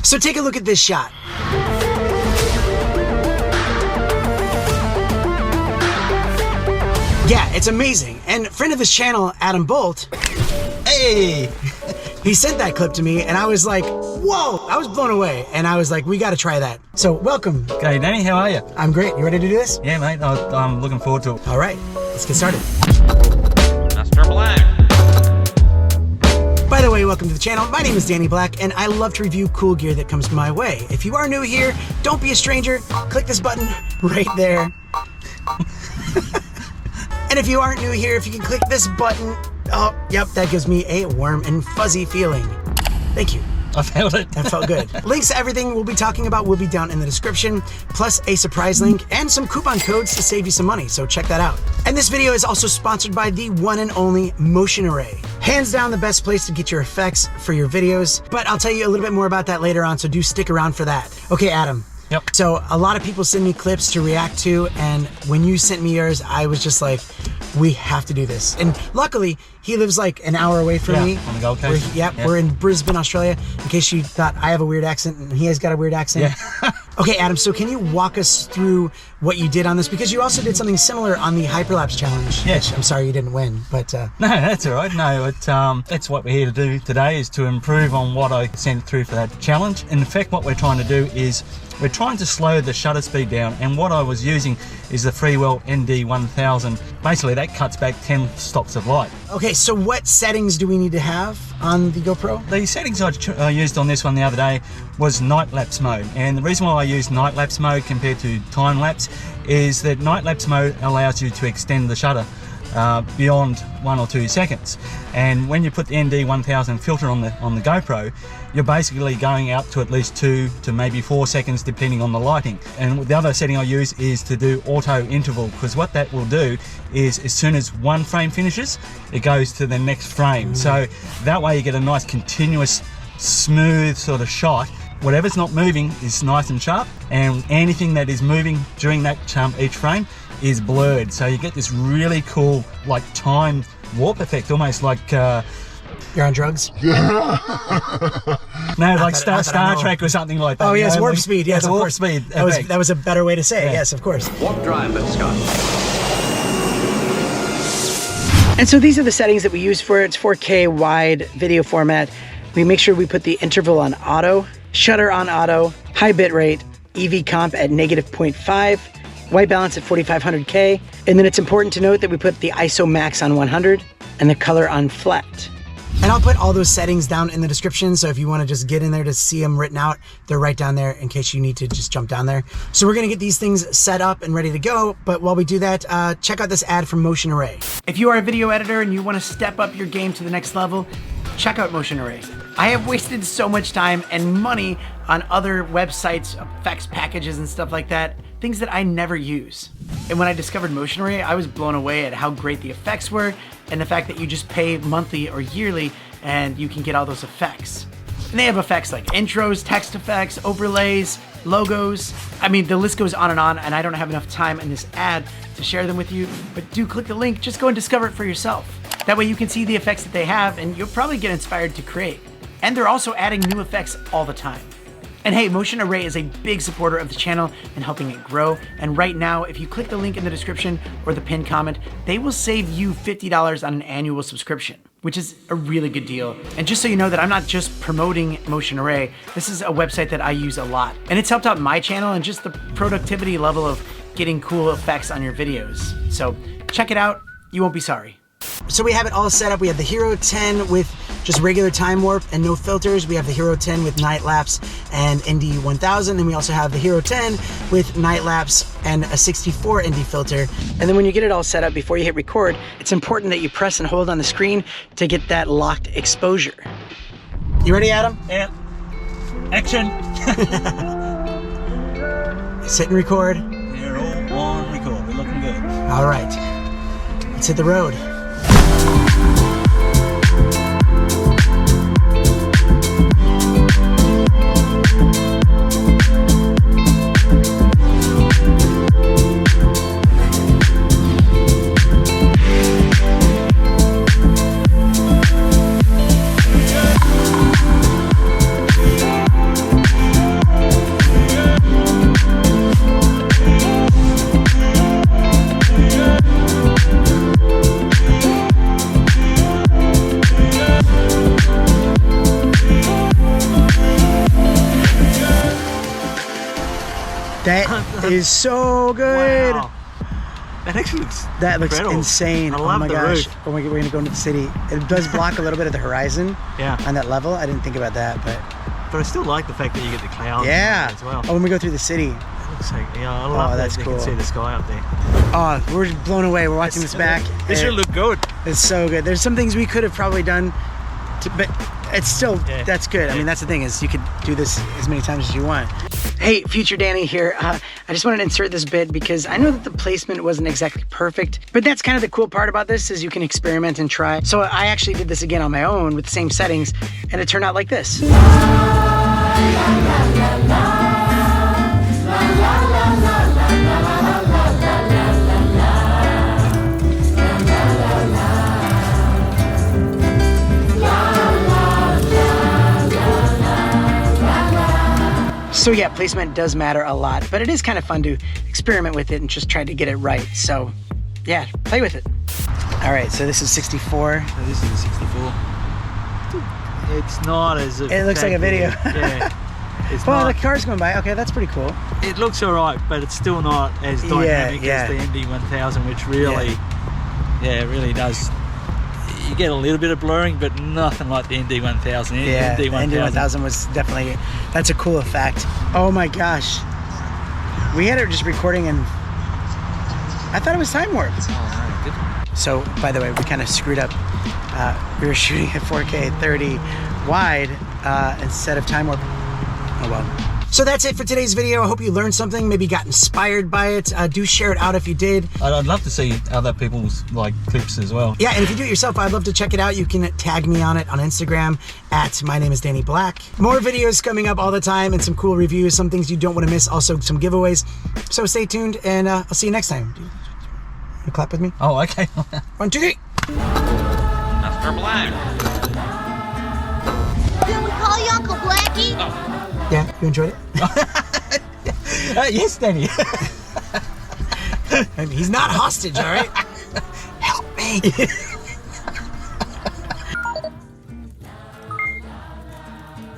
So take a look at this shot. Yeah, it's amazing. And friend of this channel, Adam Bolt, hey, he sent that clip to me and I was like, whoa, I was blown away. And I was like, we got to try that. So welcome. Okay, Danny, how are you? I'm great. You ready to do this? Yeah, mate, I'm looking forward to it. All right, let's get started. Mr. Black. By the way, welcome to the channel. My name is Danny Black and I love to review cool gear that comes my way. If you are new here, don't be a stranger. Click this button right there. And if you aren't new here, if you can click this button, oh, yep, that gives me a warm and fuzzy feeling. Thank you. I felt it. That felt good. Links to everything we'll be talking about will be down in the description, plus a surprise link and some coupon codes to save you some money, so check that out. And this video is also sponsored by the one and only Motion Array. Hands down the best place to get your effects for your videos, but I'll tell you a little bit more about that later on, so do stick around for that. Okay, Adam. Yep. So a lot of people send me clips to react to, and when you sent me yours, I was just like, we have to do this. And luckily, he lives like an hour away from me. On the Gold Coast. We're in Brisbane, Australia, in case you thought I have a weird accent and he has got a weird accent. Yeah. Okay, Adam, so can you walk us through what you did on this? Because you also did something similar on the Hyperlapse Challenge. Yeah. Which I'm sorry you didn't win, but... No, that's all right. No, that's what we're here to do today, is to improve on what I sent through for that challenge. In fact, what we're trying to do is we're trying to slow the shutter speed down, and what I was using is the Freewell ND1000. Basically, that cuts back 10 stops of light. Okay, so what settings do we need to have on the GoPro? The settings I used on this one the other day was night lapse mode, and the reason why I use night lapse mode compared to time lapse is that night lapse mode allows you to extend the shutter beyond 1 or 2 seconds. And when you put the ND1000 filter on the GoPro, you're basically going out to at least 2 to maybe 4 seconds depending on the lighting. And the other setting I use is to do auto interval, because what that will do is as soon as one frame finishes, it goes to the next frame. So that way you get a nice continuous smooth sort of shot. Whatever's not moving is nice and sharp, and anything that is moving during that each frame is blurred. So you get this really cool like time warp effect, almost like You're on drugs? no, like Star Trek or something like that. Oh yes, warp speed. Yes, the of warp course. speed. That was a better way to say it. Yeah. Yes, of course. Warp drive, Scott. And so these are the settings that we use for it. It's 4K wide video format. We make sure we put the interval on auto, shutter on auto, high bitrate, EV comp at -0.5, white balance at 4500K. And then it's important to note that we put the ISO max on 100 and the color on flat. And I'll put all those settings down in the description, so if you want to just get in there to see them written out, they're right down there in case you need to just jump down there. So we're going to get these things set up and ready to go, but while we do that, check out this ad from Motion Array. If you are a video editor and you want to step up your game to the next level, check out Motion Array. I have wasted so much time and money on other websites, effects packages and stuff like that, things that I never use. And when I discovered Motion Array, I was blown away at how great the effects were and the fact that you just pay monthly or yearly and you can get all those effects. And they have effects like intros, text effects, overlays, logos. I mean, the list goes on, and I don't have enough time in this ad to share them with you, but do click the link, just go and discover it for yourself. That way you can see the effects that they have and you'll probably get inspired to create. And they're also adding new effects all the time. And hey, Motion Array is a big supporter of the channel and helping it grow. And right now, if you click the link in the description or the pinned comment, they will save you $50 on an annual subscription, which is a really good deal. And just so you know that I'm not just promoting Motion Array, this is a website that I use a lot. And it's helped out my channel and just the productivity level of getting cool effects on your videos. So check it out, you won't be sorry. So we have it all set up. We have the Hero 10 with just regular time warp and no filters. We have the Hero 10 with night lapse and ND1000. And we also have the Hero 10 with night lapse and a 64 ND filter. And then when you get it all set up, before you hit record, it's important that you press and hold on the screen to get that locked exposure. You ready, Adam? Yeah. Action. Sit and record. They're all on record. We're looking good. All right, let's hit the road. That is so good. Wow. That actually looks incredible. I Insane. love oh my the gosh. roof. Oh my god, we're gonna go into the city. It does block a little bit of the horizon Yeah. on that level. I didn't think about that, but I still like the fact that you get the clouds yeah. as well. Oh, when we go through the city. It looks like, yeah, I love that's that you cool. can see the sky up there. Oh, we're blown away. We're watching this back. This should look good. It's so good. There's some things we could have probably done, but it's still, Yeah. that's good. I mean, that's the thing is you could do this as many times as you want. Hey, Future Danny here. I just wanted to insert this bit because I know that the placement wasn't exactly perfect, but that's kind of the cool part about this is you can experiment and try. So I actually did this again on my own with the same settings and it turned out like this. So yeah, placement does matter a lot, but it is kind of fun to experiment with it and just try to get it right. So yeah, play with it. All right, so this is 64. So this is a 64. It's not as It looks like a video. Yeah. It's Well, not, the car's going by. Okay, that's pretty cool. it looks alright, but it's still not as dynamic yeah. as the ND1000, which really, yeah, it really does. You get a little bit of blurring, but nothing like the ND1000. Yeah, ND1000. ND1000 was definitely, that's a cool effect. Oh my gosh. We had it just recording and I thought it was time warp. Oh, no, it didn't. So, by the way, we kind of screwed up. We were shooting at 4K 30 wide instead of time warp. Oh well. So that's it for today's video. I hope you learned something, maybe got inspired by it. Do share it out if you did. I'd love to see other people's like clips as well. Yeah, and if you do it yourself, I'd love to check it out. You can tag me on it on Instagram at my name is Danny Black. More videos coming up all the time and some cool reviews, some things you don't want to miss, also some giveaways. So stay tuned and I'll see you next time. You clap with me? Oh, okay. 1, 2, 3. Mr. Black. Can we call you Uncle Blackie? Yeah, you enjoyed it? Yes, Danny. He's not hostage, all right? Help me.